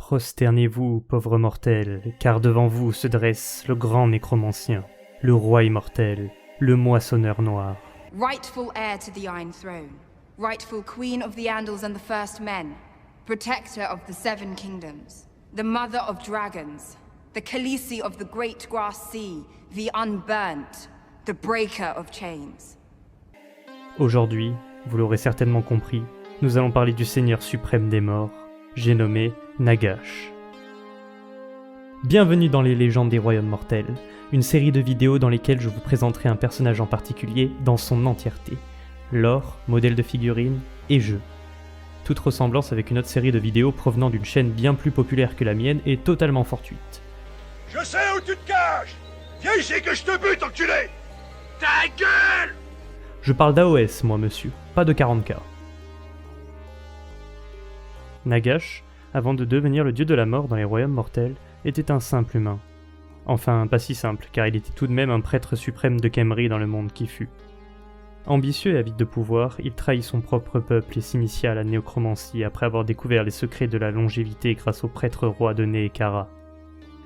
Prosternez-vous, pauvres mortels, car devant vous se dresse le grand nécromancien, le roi immortel, le moissonneur noir. Rightful heir to the Iron Throne, rightful queen of the Andals and the First Men, protector of the Seven Kingdoms, the mother of dragons, the Khaleesi of the Great Grass Sea, the Unburnt, the breaker of chains. Aujourd'hui, vous l'aurez certainement compris, nous allons parler du Seigneur suprême des morts, j'ai nommé Nagash. Bienvenue dans les légendes des royaumes mortels, une série de vidéos dans lesquelles je vous présenterai un personnage en particulier dans son entièreté, lore, modèle de figurines et jeux. Toute ressemblance avec une autre série de vidéos provenant d'une chaîne bien plus populaire que la mienne est totalement fortuite. Je sais où tu te caches! Viens ici que je te bute, enculé! Ta gueule! Je parle d'AOS, moi monsieur, pas de 40K. Nagash, avant de devenir le dieu de la mort dans les royaumes mortels, était un simple humain. Enfin, pas si simple, car il était tout de même un prêtre suprême de Khemri dans le monde qui fut. Ambitieux et avide de pouvoir, il trahit son propre peuple et s'initia à la nécromancie après avoir découvert les secrets de la longévité grâce au prêtre roi de Nehekhara.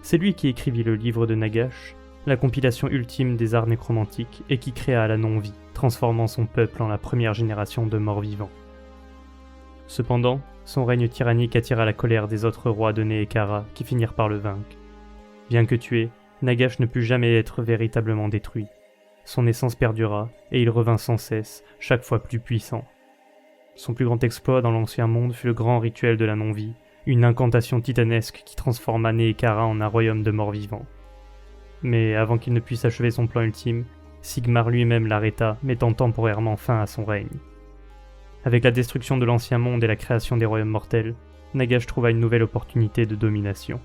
C'est lui qui écrivit le livre de Nagash, la compilation ultime des arts nécromantiques, et qui créa la non-vie, transformant son peuple en la première génération de morts-vivants. Cependant, son règne tyrannique attira la colère des autres rois de Nehekhara qui finirent par le vaincre. Bien que tué, Nagash ne put jamais être véritablement détruit. Son essence perdura, et il revint sans cesse, chaque fois plus puissant. Son plus grand exploit dans l'Ancien Monde fut le grand rituel de la non-vie, une incantation titanesque qui transforma Nehekhara en un royaume de morts-vivants. Mais avant qu'il ne puisse achever son plan ultime, Sigmar lui-même l'arrêta, mettant temporairement fin à son règne. Avec la destruction de l'Ancien Monde et la création des royaumes mortels, Nagash trouva une nouvelle opportunité de domination.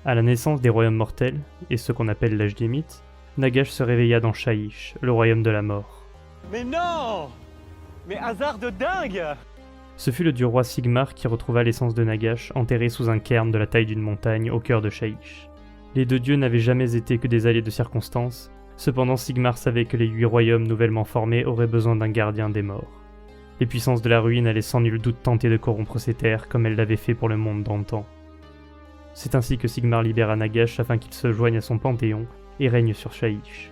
À la naissance des royaumes mortels, et ce qu'on appelle l'âge des mythes, Nagash se réveilla dans Shyish, le royaume de la mort. Mais non! Mais hasard de dingue! Ce fut le dieu roi Sigmar qui retrouva l'essence de Nagash enterré sous un cairn de la taille d'une montagne au cœur de Shyish. Les deux dieux n'avaient jamais été que des alliés de circonstance, cependant Sigmar savait que les 8 royaumes nouvellement formés auraient besoin d'un gardien des morts. Les puissances de la ruine allaient sans nul doute tenter de corrompre ces terres comme elles l'avaient fait pour le monde d'antan. C'est ainsi que Sigmar libéra Nagash afin qu'il se joigne à son panthéon et règne sur Shyish.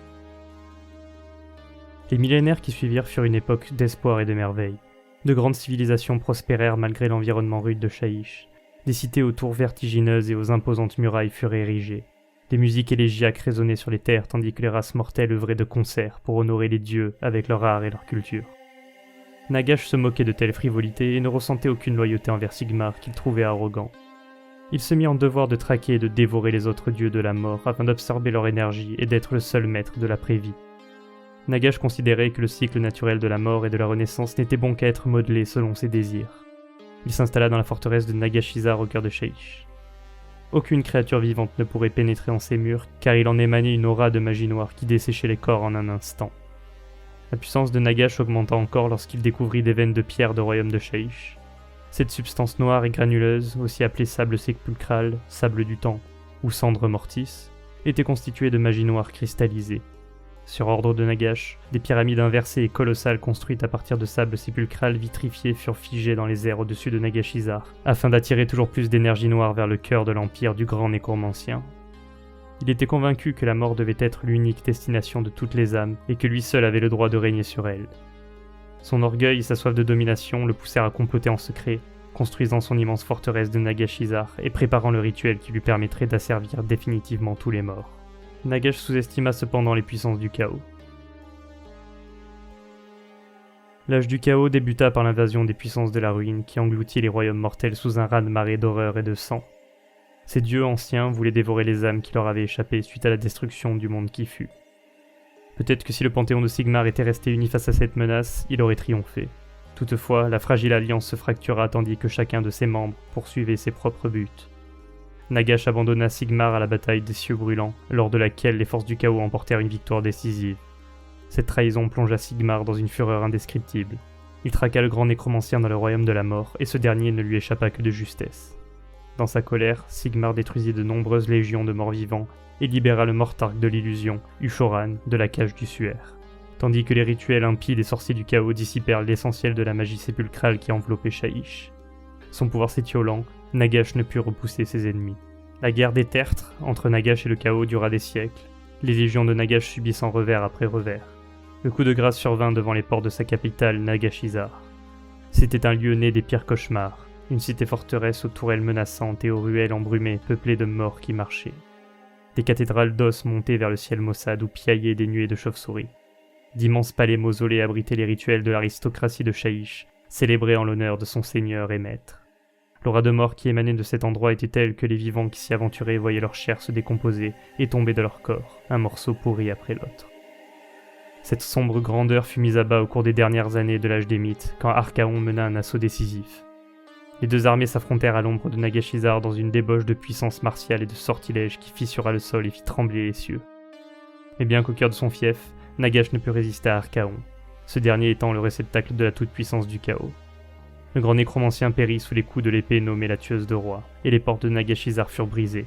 Les millénaires qui suivirent furent une époque d'espoir et de merveille. De grandes civilisations prospérèrent malgré l'environnement rude de Shyish. Des cités aux tours vertigineuses et aux imposantes murailles furent érigées. Des musiques élégiaques résonnaient sur les terres tandis que les races mortelles œuvraient de concert pour honorer les dieux avec leur art et leur culture. Nagash se moquait de telles frivolités et ne ressentait aucune loyauté envers Sigmar qu'il trouvait arrogant. Il se mit en devoir de traquer et de dévorer les autres dieux de la mort afin d'absorber leur énergie et d'être le seul maître de l'après-vie. Nagash considérait que le cycle naturel de la mort et de la renaissance n'était bon qu'à être modelé selon ses désirs. Il s'installa dans la forteresse de Nagashizar au cœur de Shyish. Aucune créature vivante ne pourrait pénétrer en ses murs, car il en émanait une aura de magie noire qui desséchait les corps en un instant. La puissance de Nagash augmenta encore lorsqu'il découvrit des veines de pierre du royaume de Shyish. Cette substance noire et granuleuse, aussi appelée sable sépulcral, sable du temps, ou cendre mortis, était constituée de magie noire cristallisée. Sur ordre de Nagash, des pyramides inversées et colossales construites à partir de sable sépulcral vitrifié furent figées dans les airs au-dessus de Nagashizar, afin d'attirer toujours plus d'énergie noire vers le cœur de l'empire du grand nécromancien. Il était convaincu que la mort devait être l'unique destination de toutes les âmes, et que lui seul avait le droit de régner sur elles. Son orgueil et sa soif de domination le poussèrent à comploter en secret, construisant son immense forteresse de Nagashizar et préparant le rituel qui lui permettrait d'asservir définitivement tous les morts. Nagash sous-estima cependant les puissances du chaos. L'âge du chaos débuta par l'invasion des puissances de la ruine qui engloutit les royaumes mortels sous un raz-de-marée d'horreur et de sang. Ces dieux anciens voulaient dévorer les âmes qui leur avaient échappé suite à la destruction du monde qui fut. Peut-être que si le panthéon de Sigmar était resté uni face à cette menace, il aurait triomphé. Toutefois, la fragile alliance se fractura tandis que chacun de ses membres poursuivait ses propres buts. Nagash abandonna Sigmar à la bataille des cieux brûlants, lors de laquelle les forces du chaos emportèrent une victoire décisive. Cette trahison plongea Sigmar dans une fureur indescriptible. Il traqua le grand nécromancien dans le royaume de la mort, et ce dernier ne lui échappa que de justesse. Dans sa colère, Sigmar détruisit de nombreuses légions de morts-vivants, et libéra le mortarque de l'illusion, Ushoran, de la cage du suaire. Tandis que les rituels impies des sorciers du chaos dissipèrent l'essentiel de la magie sépulcrale qui enveloppait Shyish. son pouvoir s'étiolant, Nagash ne put repousser ses ennemis. La guerre des tertres entre Nagash et le chaos dura des siècles, les légions de Nagash subissant revers après revers. Le coup de grâce survint devant les portes de sa capitale, Nagashizar. C'était un lieu né des pires cauchemars, une cité-forteresse aux tourelles menaçantes et aux ruelles embrumées peuplées de morts qui marchaient. Des cathédrales d'os montaient vers le ciel maussade où piaillaient des nuées de chauves-souris. D'immenses palais mausolées abritaient les rituels de l'aristocratie de Shaiish, célébrés en l'honneur de son seigneur et maître. L'aura de mort qui émanait de cet endroit était telle que les vivants qui s'y aventuraient voyaient leur chair se décomposer et tomber de leur corps, un morceau pourri après l'autre. Cette sombre grandeur fut mise à bas au cours des dernières années de l'âge des mythes, quand Archaon mena un assaut décisif. Les deux armées s'affrontèrent à l'ombre de Nagashizar dans une débauche de puissance martiale et de sortilège qui fissura le sol et fit trembler les cieux. Mais bien qu'au cœur de son fief, Nagash ne put résister à Archaon, ce dernier étant le réceptacle de la toute-puissance du chaos. Le grand nécromancien périt sous les coups de l'épée nommée la tueuse de rois, et les portes de Nagashizar furent brisées.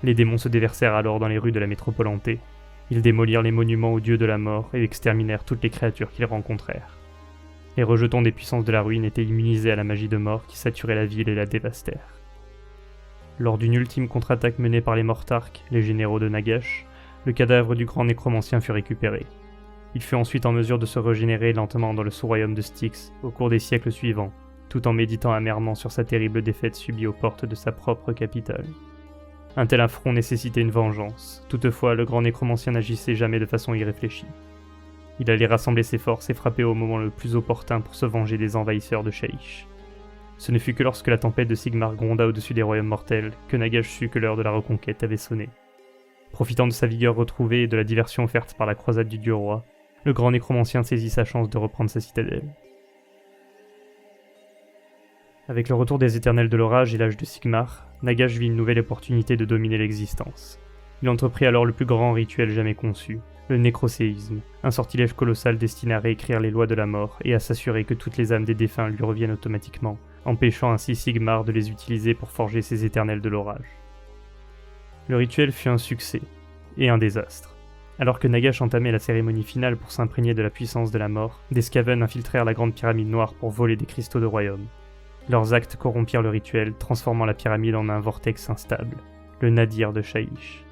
Les démons se déversèrent alors dans les rues de la métropole hantée. Ils démolirent les monuments aux dieux de la mort et exterminèrent toutes les créatures qu'ils rencontrèrent. Les rejetons des puissances de la ruine étaient immunisés à la magie de mort qui saturait la ville et la dévastèrent. Lors d'une ultime contre-attaque menée par les Mortarques, les généraux de Nagash, le cadavre du grand nécromancien fut récupéré. Il fut ensuite en mesure de se régénérer lentement dans le sous-royaume de Styx au cours des siècles suivants, tout en méditant amèrement sur sa terrible défaite subie aux portes de sa propre capitale. Un tel affront nécessitait une vengeance, toutefois le grand nécromancien n'agissait jamais de façon irréfléchie. Il allait rassembler ses forces et frapper au moment le plus opportun pour se venger des envahisseurs de Shaiish. Ce ne fut que lorsque la tempête de Sigmar gronda au-dessus des royaumes mortels que Nagash sut que l'heure de la reconquête avait sonné. Profitant de sa vigueur retrouvée et de la diversion offerte par la croisade du dieu roi, le grand nécromancien saisit sa chance de reprendre sa citadelle. Avec le retour des éternels de l'orage et l'âge de Sigmar, Nagash vit une nouvelle opportunité de dominer l'existence. Il entreprit alors le plus grand rituel jamais conçu, le nécroséisme, un sortilège colossal destiné à réécrire les lois de la mort et à s'assurer que toutes les âmes des défunts lui reviennent automatiquement, empêchant ainsi Sigmar de les utiliser pour forger ses éternels de l'orage. Le rituel fut un succès, et un désastre. Alors que Nagash entamait la cérémonie finale pour s'imprégner de la puissance de la mort, des Skaven infiltrèrent la grande pyramide noire pour voler des cristaux de royaume. Leurs actes corrompirent le rituel, transformant la pyramide en un vortex instable, le nadir de Shaiish.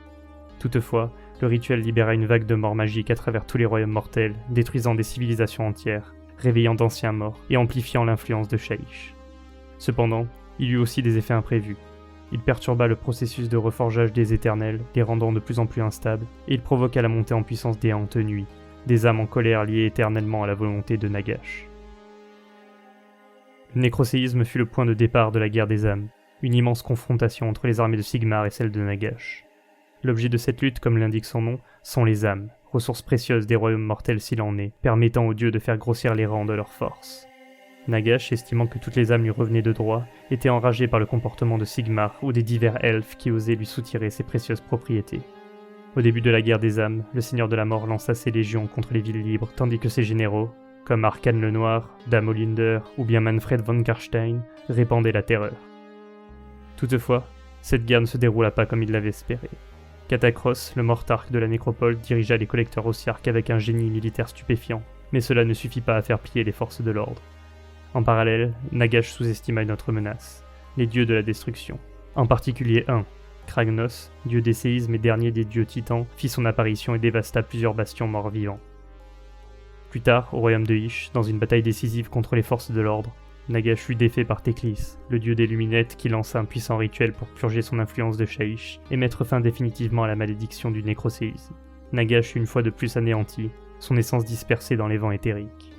Toutefois, le rituel libéra une vague de mort magique à travers tous les royaumes mortels, détruisant des civilisations entières, réveillant d'anciens morts et amplifiant l'influence de Shaiish. Cependant, il eut aussi des effets imprévus. Il perturba le processus de reforgeage des éternels, les rendant de plus en plus instables, et il provoqua la montée en puissance des Hantes Nuits, des âmes en colère liées éternellement à la volonté de Nagash. Le nécroséisme fut le point de départ de la guerre des âmes, une immense confrontation entre les armées de Sigmar et celles de Nagash. L'objet de cette lutte, comme l'indique son nom, sont les âmes, ressources précieuses des royaumes mortels s'il en est, permettant aux dieux de faire grossir les rangs de leurs forces. Nagash, estimant que toutes les âmes lui revenaient de droit, était enragé par le comportement de Sigmar ou des divers elfes qui osaient lui soutirer ses précieuses propriétés. Au début de la guerre des âmes, le Seigneur de la Mort lança ses légions contre les villes libres, tandis que ses généraux, comme Arkhan le Noir, Damolinder ou bien Manfred von Karstein, répandaient la terreur. Toutefois, cette guerre ne se déroula pas comme il l'avait espéré. Katakros, le Mortarque de la nécropole, dirigea les collecteurs ossiarques avec un génie militaire stupéfiant, mais cela ne suffit pas à faire plier les forces de l'ordre. En parallèle, Nagash sous-estima une autre menace, les dieux de la destruction. En particulier un, Kragnos, dieu des séismes et dernier des dieux titans, fit son apparition et dévasta plusieurs bastions morts-vivants. Plus tard, au royaume de Hysh, dans une bataille décisive contre les forces de l'ordre, Nagash fut défait par Teclis, le dieu des luminettes qui lança un puissant rituel pour purger son influence de Shaiish et mettre fin définitivement à la malédiction du nécroséisme. Nagash fut une fois de plus anéanti, son essence dispersée dans les vents éthériques.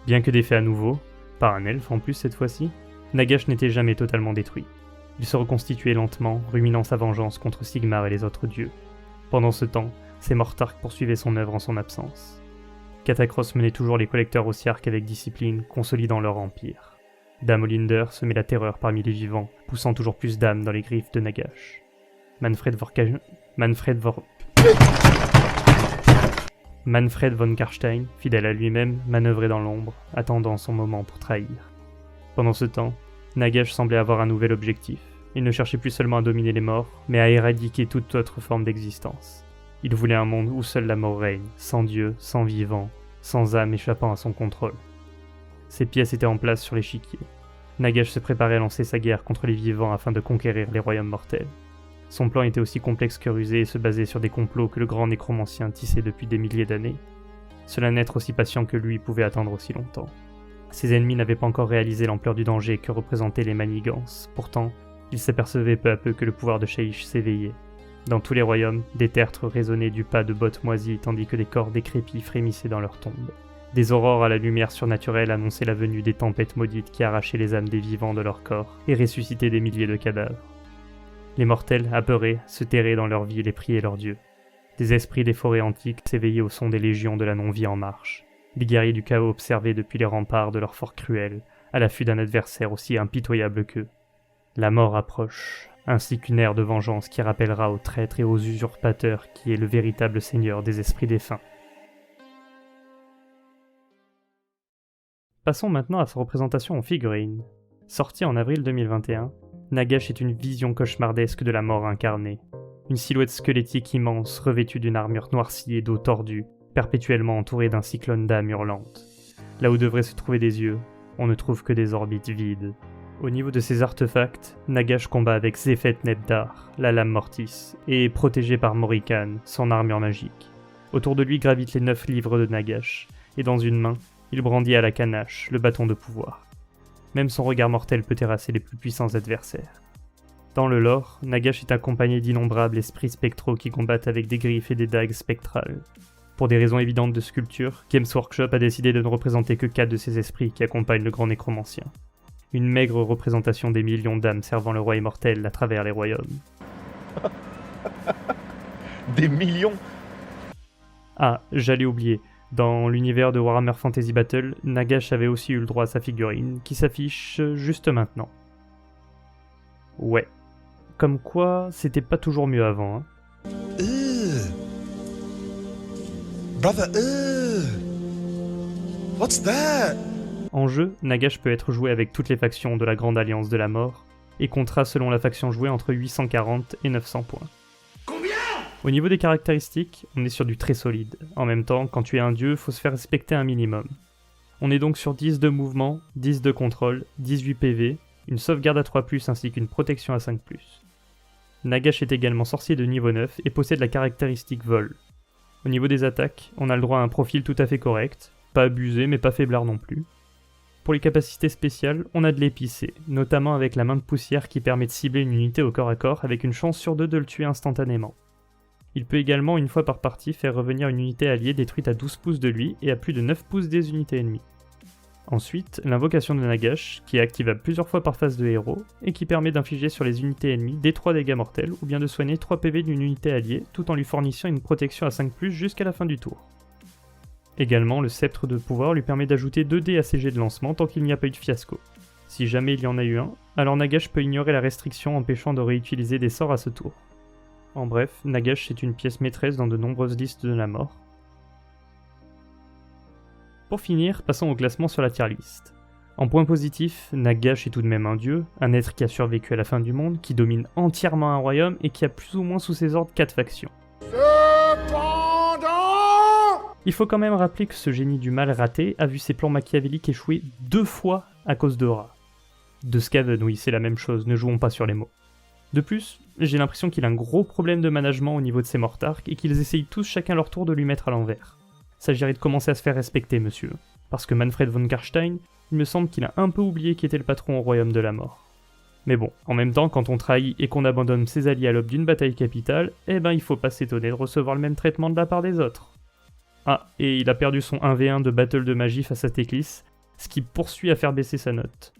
Bien que défait à nouveau, par un elfe en plus cette fois-ci, Nagash n'était jamais totalement détruit. Il se reconstituait lentement, ruminant sa vengeance contre Sigmar et les autres dieux. Pendant ce temps, ses Mortarques poursuivaient son œuvre en son absence. Katakros menait toujours les collecteurs ossiarques avec discipline, consolidant leur empire. Damolinder semait la terreur parmi les vivants, poussant toujours plus d'âmes dans les griffes de Nagash. Manfred von Karstein, fidèle à lui-même, manœuvrait dans l'ombre, attendant son moment pour trahir. Pendant ce temps, Nagash semblait avoir un nouvel objectif. Il ne cherchait plus seulement à dominer les morts, mais à éradiquer toute autre forme d'existence. Il voulait un monde où seule la mort règne, sans dieu, sans vivant, sans âme échappant à son contrôle. Ses pièces étaient en place sur l'échiquier. Nagash se préparait à lancer sa guerre contre les vivants afin de conquérir les royaumes mortels. Son plan était aussi complexe que rusé et se basait sur des complots que le grand nécromancien tissait depuis des milliers d'années. Seul un être aussi patient que lui pouvait attendre aussi longtemps. Ses ennemis n'avaient pas encore réalisé l'ampleur du danger que représentaient les manigances. Pourtant, ils s'apercevaient peu à peu que le pouvoir de Shyish s'éveillait. Dans tous les royaumes, des tertres résonnaient du pas de bottes moisies tandis que des corps décrépits frémissaient dans leurs tombes. Des aurores à la lumière surnaturelle annonçaient la venue des tempêtes maudites qui arrachaient les âmes des vivants de leur corps et ressuscitaient des milliers de cadavres. Les mortels, apeurés, se terraient dans leur ville et priaient leurs dieux. Des esprits des forêts antiques s'éveillaient au son des légions de la non-vie en marche. Les guerriers du chaos observaient depuis les remparts de leur fort cruel, à l'affût d'un adversaire aussi impitoyable qu'eux. La mort approche, ainsi qu'une ère de vengeance qui rappellera aux traîtres et aux usurpateurs qui est le véritable seigneur des esprits défunts. Passons maintenant à sa représentation en figurine. Sortie en avril 2021, Nagash est une vision cauchemardesque de la mort incarnée. Une silhouette squelettique immense revêtue d'une armure noircie et d'eau tordue, perpétuellement entourée d'un cyclone d'âmes hurlantes. Là où devraient se trouver des yeux, on ne trouve que des orbites vides. Au niveau de ses artefacts, Nagash combat avec Zephet Nebdar, la lame mortis, et est protégé par Morrikan, son armure magique. Autour de lui gravitent les 9 livres de Nagash, et dans une main, il brandit à la canache le bâton de pouvoir. Même son regard mortel peut terrasser les plus puissants adversaires. Dans le lore, Nagash est accompagné d'innombrables esprits spectraux qui combattent avec des griffes et des dagues spectrales. Pour des raisons évidentes de sculpture, Games Workshop a décidé de ne représenter que 4 de ces esprits qui accompagnent le grand nécromancien. Une maigre représentation des millions d'âmes servant le roi immortel à travers les royaumes. Des millions? Ah, j'allais oublier. Dans l'univers de Warhammer Fantasy Battle, Nagash avait aussi eu le droit à sa figurine, qui s'affiche juste maintenant. Ouais. Comme quoi, c'était pas toujours mieux avant, hein. Brother, what's that? En jeu, Nagash peut être joué avec toutes les factions de la Grande Alliance de la Mort, et comptera selon la faction jouée entre 840 et 900 points. Au niveau des caractéristiques, on est sur du très solide. En même temps, quand tu es un dieu, faut se faire respecter un minimum. On est donc sur 10 de mouvement, 10 de contrôle, 18 PV, une sauvegarde à 3+, ainsi qu'une protection à 5+. Nagash est également sorcier de niveau 9 et possède la caractéristique vol. Au niveau des attaques, on a le droit à un profil tout à fait correct, pas abusé mais pas faiblard non plus. Pour les capacités spéciales, on a de l'épicé, notamment avec la main de poussière qui permet de cibler une unité au corps à corps avec une chance sur 2 de le tuer instantanément. Il peut également, une fois par partie, faire revenir une unité alliée détruite à 12 pouces de lui et à plus de 9 pouces des unités ennemies. Ensuite, l'invocation de Nagash, qui est activable plusieurs fois par phase de héros, et qui permet d'infliger sur les unités ennemies des 3 dégâts mortels, ou bien de soigner 3 PV d'une unité alliée, tout en lui fournissant une protection à 5+, jusqu'à la fin du tour. Également, le sceptre de pouvoir lui permet d'ajouter 2 dés à ses jets de lancement tant qu'il n'y a pas eu de fiasco. Si jamais il y en a eu un, alors Nagash peut ignorer la restriction empêchant de réutiliser des sorts à ce tour. En bref, Nagash est une pièce maîtresse dans de nombreuses listes de la mort. Pour finir, passons au classement sur la tier list. En point positif, Nagash est tout de même un dieu, un être qui a survécu à la fin du monde, qui domine entièrement un royaume et qui a plus ou moins sous ses ordres 4 factions. Il faut quand même rappeler que ce génie du mal raté a vu ses plans machiavéliques échouer 2 fois à cause de Ra. De Skaven, oui, c'est la même chose, ne jouons pas sur les mots. De plus, j'ai l'impression qu'il a un gros problème de management au niveau de ses mortards et qu'ils essayent tous chacun leur tour de lui mettre à l'envers. S'agirait de commencer à se faire respecter, monsieur. Parce que Manfred von Karstein, il me semble qu'il a un peu oublié qui était le patron au royaume de la mort. Mais bon, en même temps, quand on trahit et qu'on abandonne ses alliés à l'aube d'une bataille capitale, eh ben il faut pas s'étonner de recevoir le même traitement de la part des autres. Ah, et il a perdu son 1v1 de battle de magie face à Teclis, ce qui poursuit à faire baisser sa note.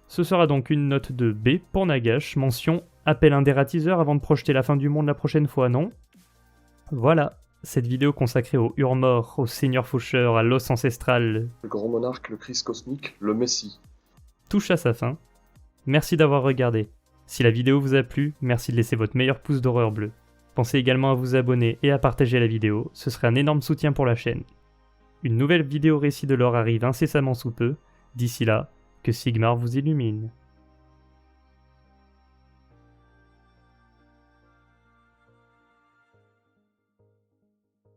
Ce sera donc une note de B pour Nagash, mention « Appelle un dératiseur avant de projeter la fin du monde la prochaine fois, non ?» Voilà, cette vidéo consacrée au Hurmor, au Seigneur Faucheur, à l'os ancestral, le grand monarque, le Christ cosmique, le Messie, touche à sa fin. Merci d'avoir regardé. Si la vidéo vous a plu, merci de laisser votre meilleur pouce d'horreur bleu. Pensez également à vous abonner et à partager la vidéo, ce serait un énorme soutien pour la chaîne. Une nouvelle vidéo récit de lore arrive incessamment sous peu. D'ici là, que Sigmar vous illumine.